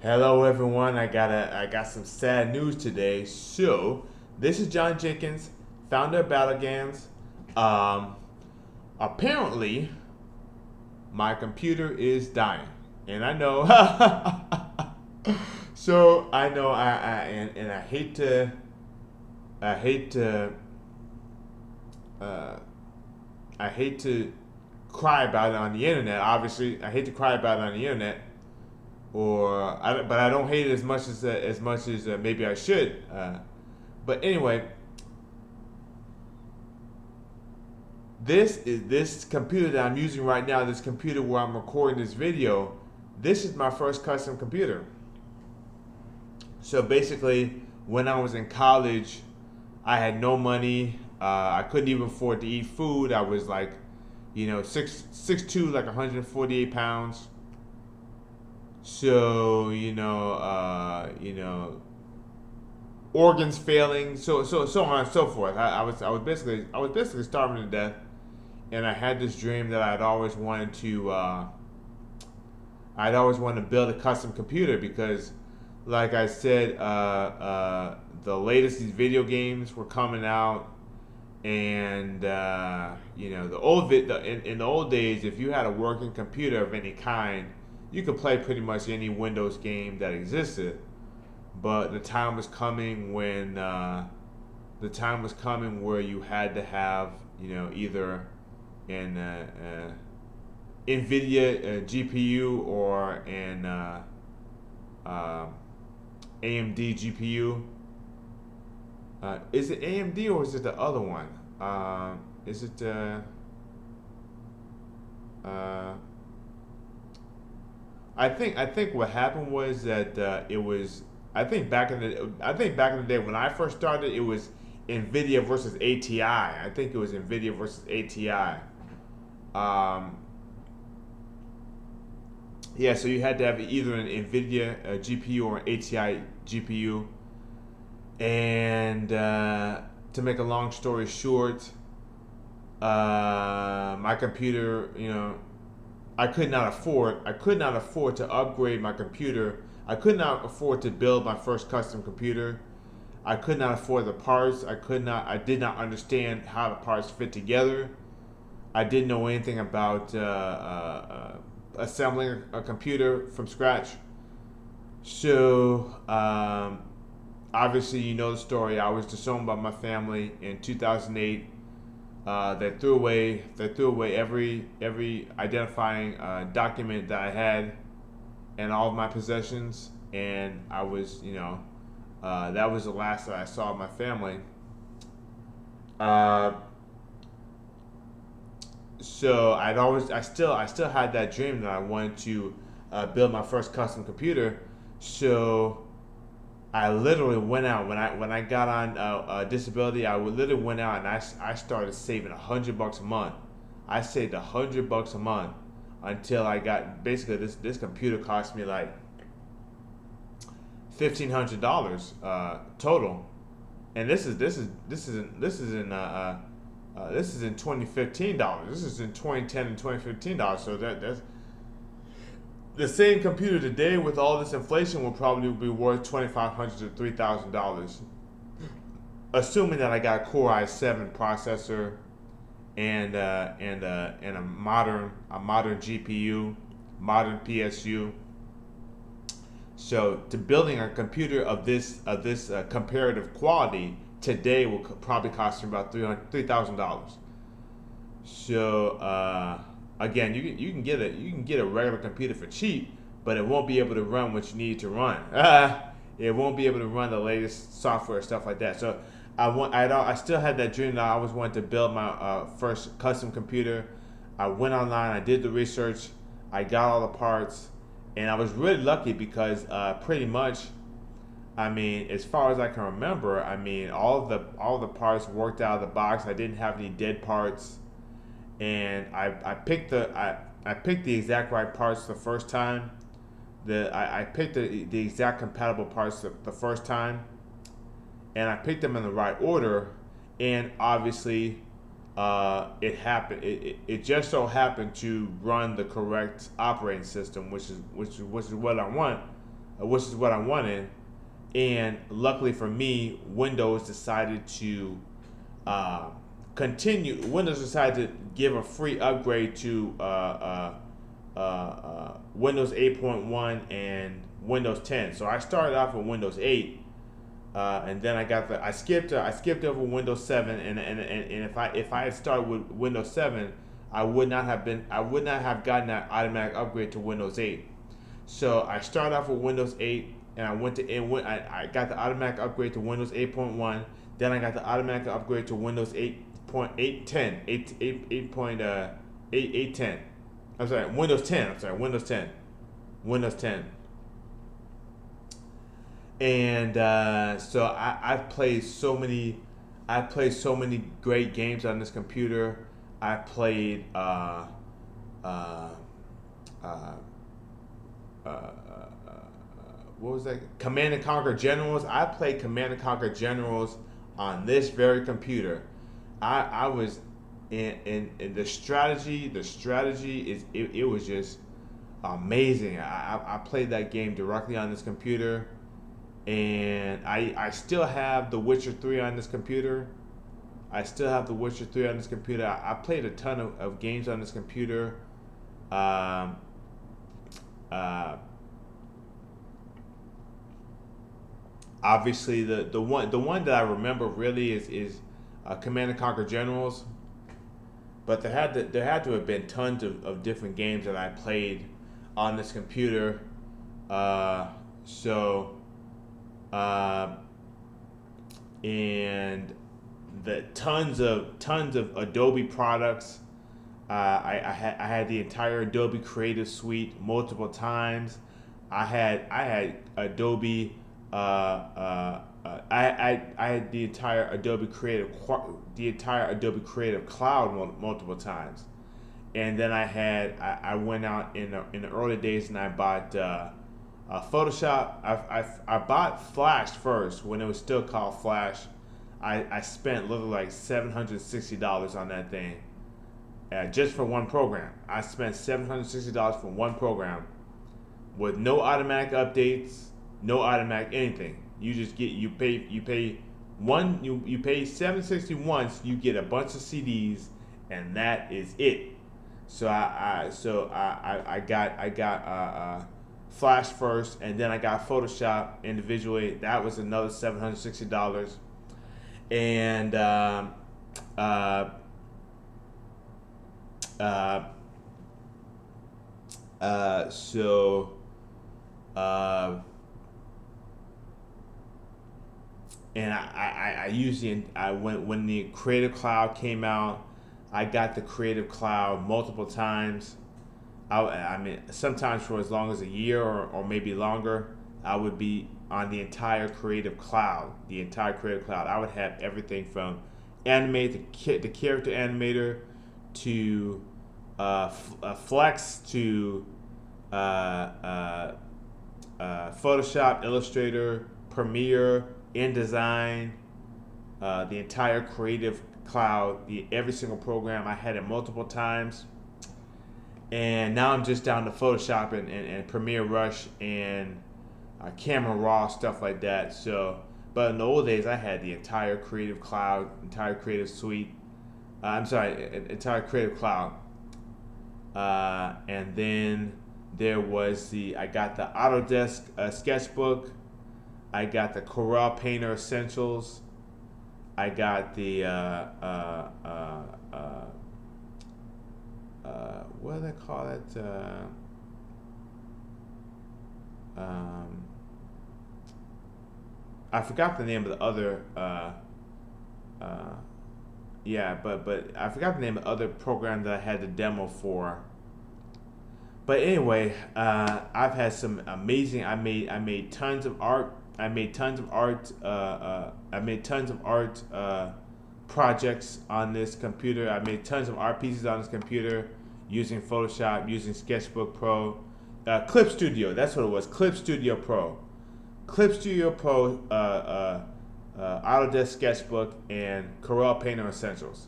Hello everyone. I got some sad news today. So this is John Jenkins, founder of Battlegams. Um, Apparently my computer is dying, and I know. So I know and I hate to uh, I hate to cry about it on the internet. Obviously, I hate to cry about it on the internet, but I don't hate it as much as maybe I should. But anyway, this computer that I'm using right now. This computer where I'm recording this video. This is my first custom computer. So basically, when I was in college, I had no money. I couldn't even afford to eat food. I was like, six two, like 148 pounds. So organs failing, so on and so forth. I was basically starving to death, and I had this dream that I'd always wanted to build a custom computer because, like I said, the latest these video games were coming out, and in the old days, if you had a working computer of any kind, you could play pretty much any Windows game that existed. But the time was coming where you had to have either an NVIDIA GPU or an uh, AMD GPU. Is it AMD or is it the other one? Is it uh, I think what happened was that it was I think back in the day when I first started, it was Nvidia versus ATI. I think it was Nvidia versus ATI. Um, yeah, so you had to have either an Nvidia GPU or an ATI GPU. And to make a long story short, my computer, I could not afford to upgrade my computer. I could not afford to build my first custom computer. I could not afford the parts. I did not understand how the parts fit together. I didn't know anything about assembling a computer from scratch. So, obviously, you know the story. I was disowned by my family in 2008. They threw away every identifying document that I had and all of my possessions, and I was, that was the last that I saw of my family. Uh, so I still had that dream that I wanted to build my first custom computer. So I literally went out when I got on disability. Literally went out and I started saving $100 a month. I saved $100 a month until I got basically this computer cost me like $1,500 total, and this is in 2015 dollars. This is in 2010 and 2015 dollars. So that's the same computer today with all this inflation will probably be worth $2,500 to $3,000, assuming that I got a Core i7 processor and a modern GPU, modern PSU. So to building a computer of this comparative quality today will probably cost me about $3,000. So again, you can get a regular computer for cheap, but it won't be able to run what you need to run. It won't be able to run the latest software stuff like that. So I still had that dream that I always wanted to build my first custom computer. I went online, I did the research, I got all the parts, and I was really lucky because pretty much, I mean, as far as I can remember, I mean, all the parts worked out of the box. I didn't have any dead parts, and I picked the exact right parts the first time. I picked the exact compatible parts the first time, and I picked them in the right order, and obviously, it happened. It just so happened to run the correct operating system, which is what I want. which is what I wanted. And luckily for me, Windows decided to continue. Windows decided to give a free upgrade to Windows 8.1 and Windows 10. So I started off with Windows 8, and then I skipped over Windows 7, and if I had started with Windows 7, I would not have gotten that automatic upgrade to Windows 8. So I started off with Windows 8, and I got the automatic upgrade to Windows 8.1. Then I got the automatic upgrade to Windows 8.810, 8.810. I'm sorry, Windows 10. Windows 10. And so I've played so many great games on this computer. I played what was that? Command and Conquer Generals. I played Command and Conquer Generals on this very computer. I was in the strategy. The strategy it was just amazing. I played that game directly on this computer, and I still have The Witcher 3 on this computer. I played a ton of games on this computer. Obviously, the one that I remember really is Command and Conquer Generals. But there had to have been tons of different games that I played on this computer. And the tons of Adobe products. I had the entire Adobe Creative Suite multiple times. I had Adobe. I had the entire Adobe Creative Cloud multiple times, and then I went out in the early days and I bought Photoshop. I bought Flash first when it was still called Flash. I spent literally like $760 on that thing, just for one program. I spent $760 for one program, with no automatic updates, no automatic anything. You just pay $760 once. You get a bunch of CDs, and that is it. So I got Flash first, and then I got Photoshop individually. That was another $760, and and I used when the Creative Cloud came out, I got the Creative Cloud multiple times. I mean, sometimes for as long as a year or maybe longer, I would be on the entire Creative Cloud. I would have everything from animate the character animator to Flex to Photoshop, Illustrator, Premiere, InDesign, the entire Creative Cloud, every single program. I had it multiple times, and now I'm just down to Photoshop and Premiere Rush and Camera Raw, stuff like that. So, but in the old days, I had the entire Creative Cloud, entire Creative Suite. Entire Creative Cloud. And then there was I got the Autodesk Sketchbook. I got the Corel Painter Essentials. I got the what do they call it? I forgot the name of the other. But I forgot the name of the other program that I had the demo for. But anyway, I've had some amazing. I made tons of art. I made tons of art projects on this computer. I made tons of art pieces on this computer using Photoshop, using Sketchbook Pro, Clip Studio. That's what it was. Clip Studio Pro, Autodesk Sketchbook, and Corel Painter Essentials.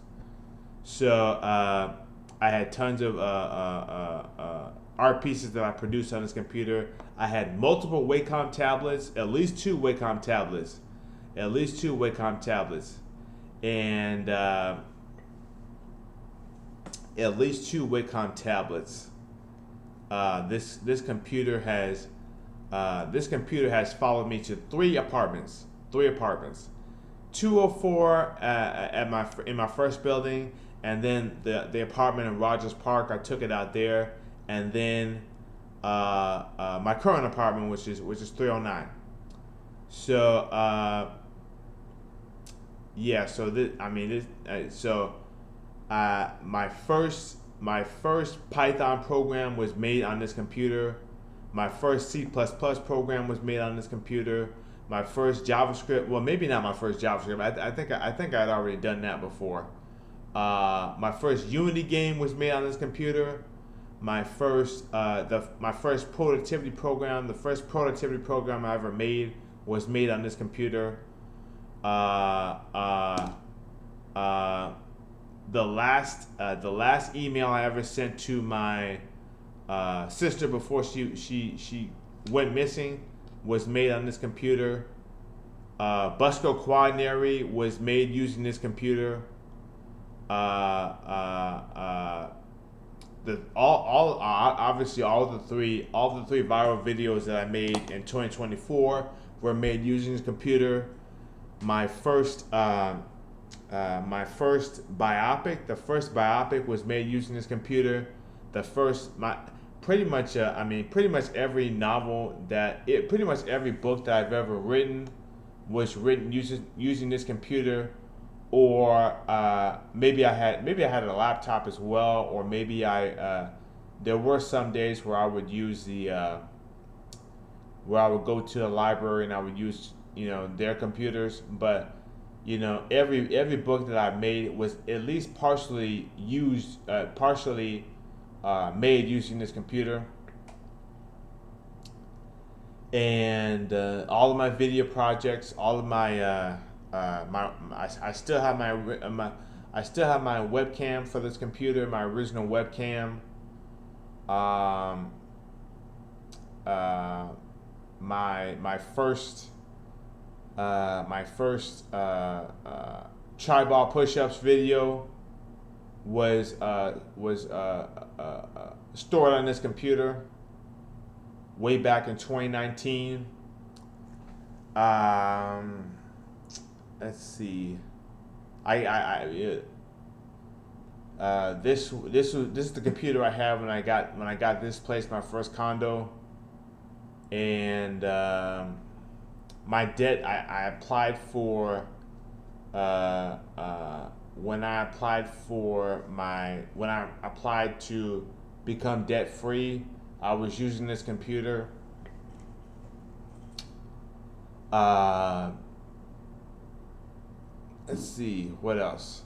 So I had tons of art pieces that I produced on this computer. I had multiple Wacom tablets, at least two Wacom tablets, and at least two Wacom tablets. This computer has followed me to three apartments. 204 in my first building, and then the apartment in Rogers Park. I took it out there, and then my current apartment, which is 309. So yeah, so my first Python program was made on this computer. My first C++ program was made on this computer. My first JavaScript, well, maybe not my first JavaScript. I think I'd already done that before. My first Unity game was made on this computer. My first productivity program, the first productivity program I ever made was made on this computer. The last email I ever sent to my sister before she went missing was made on this computer. Busco Quaternary was made using this computer. Obviously all the three viral videos that I made in 2024 were made using this computer. My first biopic was made using this computer. Pretty much every book that I've ever written was written using this computer, or maybe I had a laptop as well, or maybe there were some days where I would use where I would go to the library and I would use their computers, but every book that I made was at least partially made using this computer. And all of my video projects, all of my I still have my webcam for this computer, my original webcam. My first tri-ball push-ups video was stored on this computer way back in 2019. Let's see. This is the computer I have when I got this place, my first condo, and my debt. I applied for when I applied to become debt free. I was using this computer. Let's see, what else?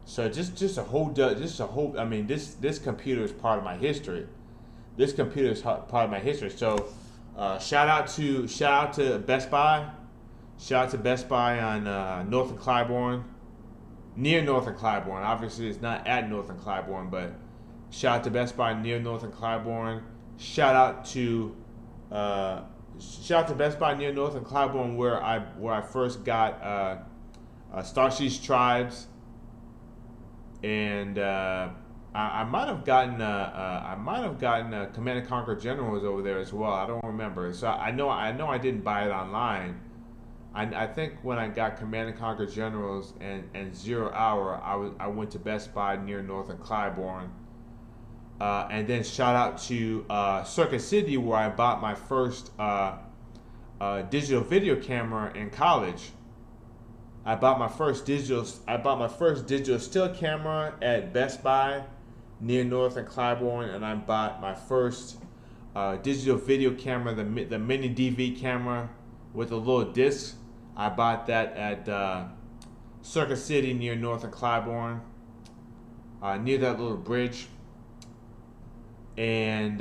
So just a whole. I mean, this computer is part of my history. This computer is part of my history. So, shout out to Best Buy. Shout out to Best Buy on North and Claiborne, near North and Claiborne. Obviously, it's not at North and Claiborne, but shout out to Best Buy near North and Claiborne. Shout out to Best Buy near North and Claiborne, where I first got Star Siege Tribes, and I might have gotten Command and Conquer Generals over there as well. I don't remember. So I know I didn't buy it online. I think when I got Command and Conquer Generals and 0 Hour, I went to Best Buy near North and Claiborne. And then shout out to Circuit City, where I bought my first digital video camera in college. I bought my first digital still camera at Best Buy near North and Claiborne, and I bought my first digital video camera, the mini DV camera with a little disc. I bought that at Circuit City near North and Claiborne, near that little bridge. And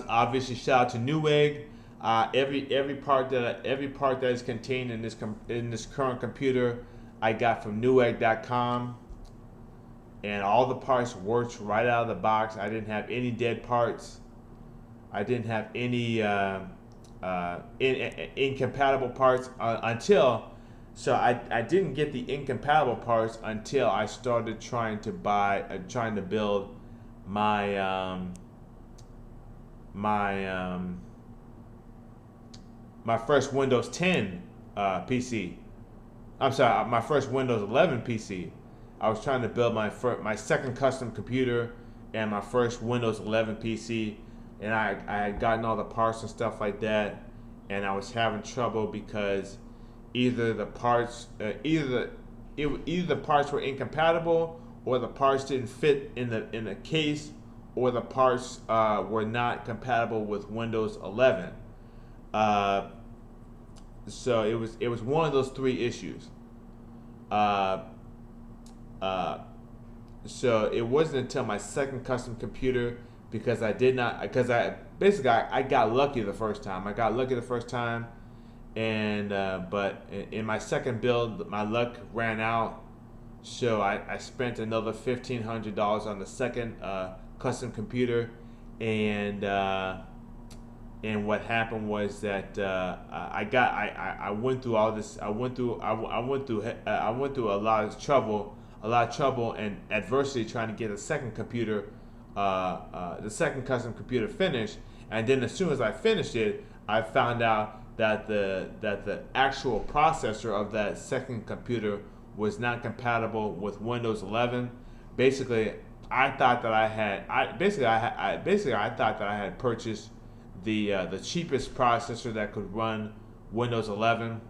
Obviously shout out to Newegg. Every part that is contained in this current computer, I got from Newegg.com, and all the parts worked right out of the box. I didn't have any dead parts. I didn't have any incompatible parts until. So I didn't get the incompatible parts until I started trying to build my my first Windows 10 PC. I'm sorry, my first Windows 11 PC. I was trying to build my second custom computer and my first Windows 11 PC, and I had gotten all the parts and stuff like that, and I was having trouble because either the parts either the parts were incompatible, or the parts didn't fit in the case, or the parts were not compatible with Windows 11. So it was one of those three issues. So it wasn't until my second custom computer, because I got lucky the first time. And but in my second build, my luck ran out, so I spent another $1,500 on the second custom computer, and what happened was that I went through all this. I went through a lot of trouble and adversity trying to get a second computer, the second custom computer finished. And then as soon as I finished it, I found out that the actual processor of that second computer was not compatible with Windows 11. Basically, I thought that I had purchased the cheapest processor that could run Windows 11,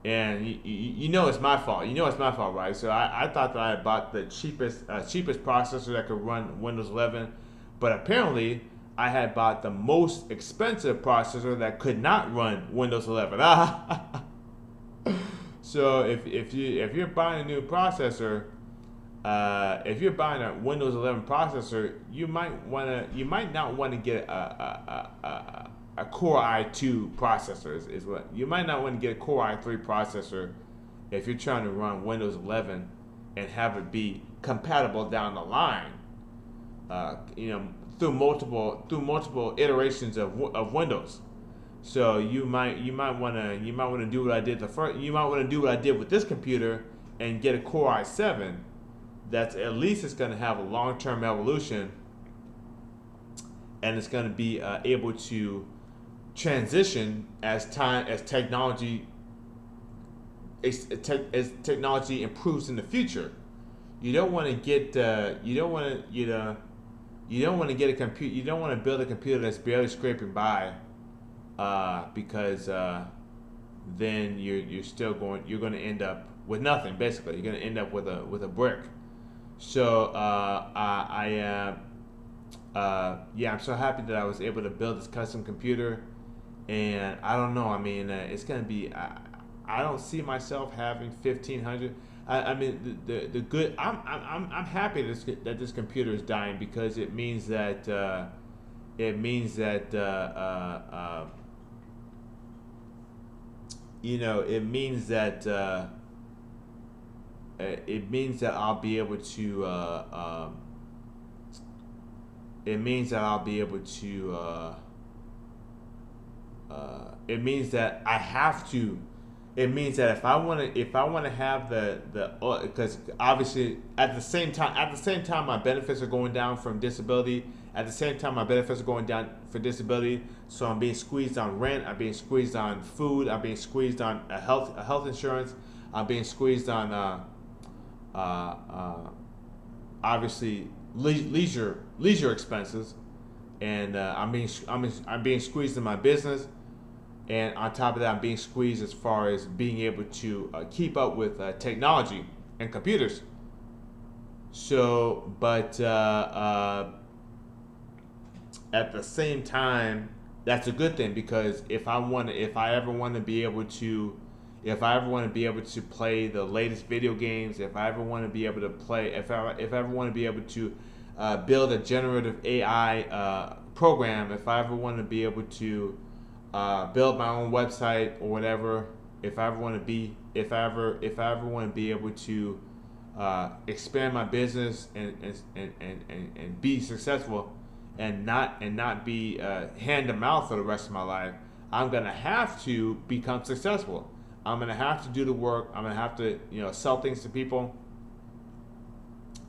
and you know it's my fault. You know it's my fault, right? So I thought that I had bought the cheapest processor that could run Windows 11, but apparently I had bought the most expensive processor that could not run Windows 11. So if you're buying a new processor, if you're buying a Windows 11 processor, you might not want to get a Core i2 processor. Is what you might not want to get a Core i3 processor if you're trying to run Windows 11 and have it be compatible down the line. Through multiple iterations of Windows. So you might want to do what I did with this computer and get a Core i7 that's at least it's going to have a long-term evolution, and it's going to be able to transition as technology improves in the future. You don't want to get a computer. You don't want to build a computer that's barely scraping by, because then you're going to end up with nothing. Basically, you're going to end up with a brick. So I'm so happy that I was able to build this custom computer, and I don't know. I mean, it's going to be. I don't see myself having 1,500. I mean, the good. I'm happy that this computer is dying, because it means that it means that I'll be able to. It means that I'll be able to. It means that I have to. It means that if I want to have because obviously at the same time my benefits are going down from disability. At the same time my benefits are going down for disability, so I'm being squeezed on rent. I'm being squeezed on food. I'm being squeezed on a health insurance. I'm being squeezed on obviously leisure expenses, and I'm being squeezed in my business. And on top of that, I'm being squeezed as far as being able to keep up with technology and computers. So, but at the same time, that's a good thing, because if I ever want to be able to play the latest video games, if I ever want to be able to play, if I ever want to be able to build a generative AI program, if I ever want to be able to build my own website or whatever, if I ever want to be, if I ever want to be able to expand my business and be successful, and not be hand to mouth for the rest of my life, I'm gonna have to become successful. I'm gonna have to do the work. I'm gonna have to sell things to people.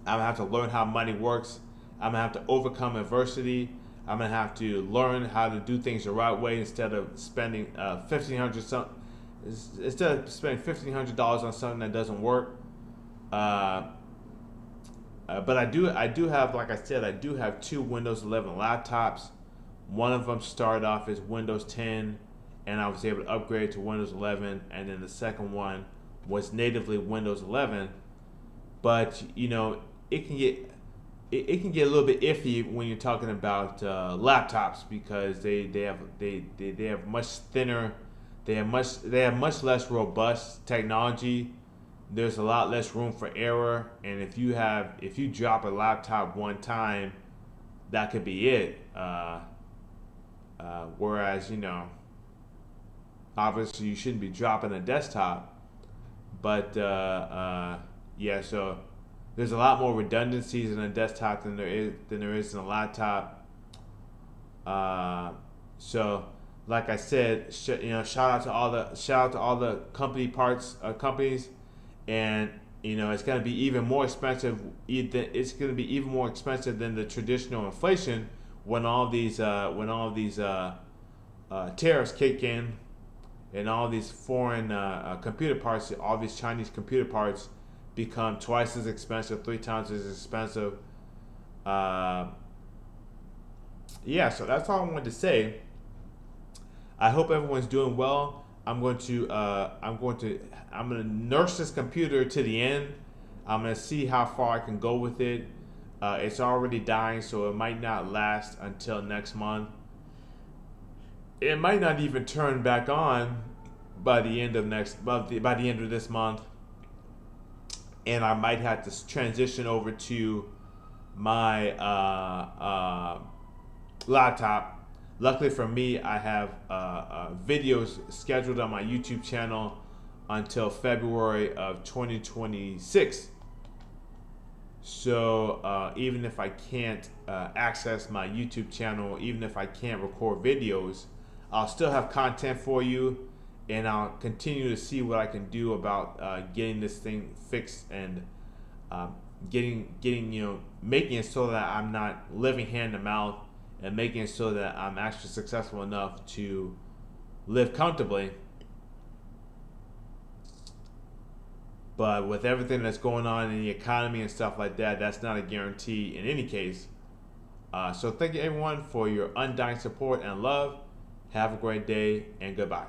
I'm gonna have to learn how money works. I'm gonna have to overcome adversity. I'm gonna have to learn how to do things the right way instead of spending $1,500 on something that doesn't work. But I do have, like I said, I do have 2 Windows 11 laptops. One of them started off as Windows 10, and I was able to upgrade to Windows 11, and then the second one was natively Windows 11. But it can get a little bit iffy when you're talking about laptops, because they have much thinner, they have much less robust technology. There's a lot less room for error, and if you drop a laptop one time, that could be it. Whereas obviously you shouldn't be dropping a desktop, but yeah, so there's a lot more redundancies in a desktop than there is in a laptop. So, like I said, shout out to all the companies, and it's going to be even more expensive. It's going to be even more expensive than the traditional inflation when all these tariffs kick in, and all these foreign computer parts, all these Chinese computer parts become twice as expensive, 3 times as expensive. Yeah, so that's all I wanted to say. I hope everyone's doing well. I'm going to nurse this computer to the end. I'm going to see how far I can go with it. It's already dying, so it might not last until next month. It might not even turn back on by the end of this month, and I might have to transition over to my laptop. Luckily for me, I have videos scheduled on my YouTube channel until February of 2026. So even if I can't access my YouTube channel, even if I can't record videos, I'll still have content for you, and I'll continue to see what I can do about getting this thing fixed, and making it so that I'm not living hand to mouth, and making it so that I'm actually successful enough to live comfortably. But with everything that's going on in the economy and stuff like that, that's not a guarantee in any case. So thank you everyone for your undying support and love. Have a great day, and goodbye.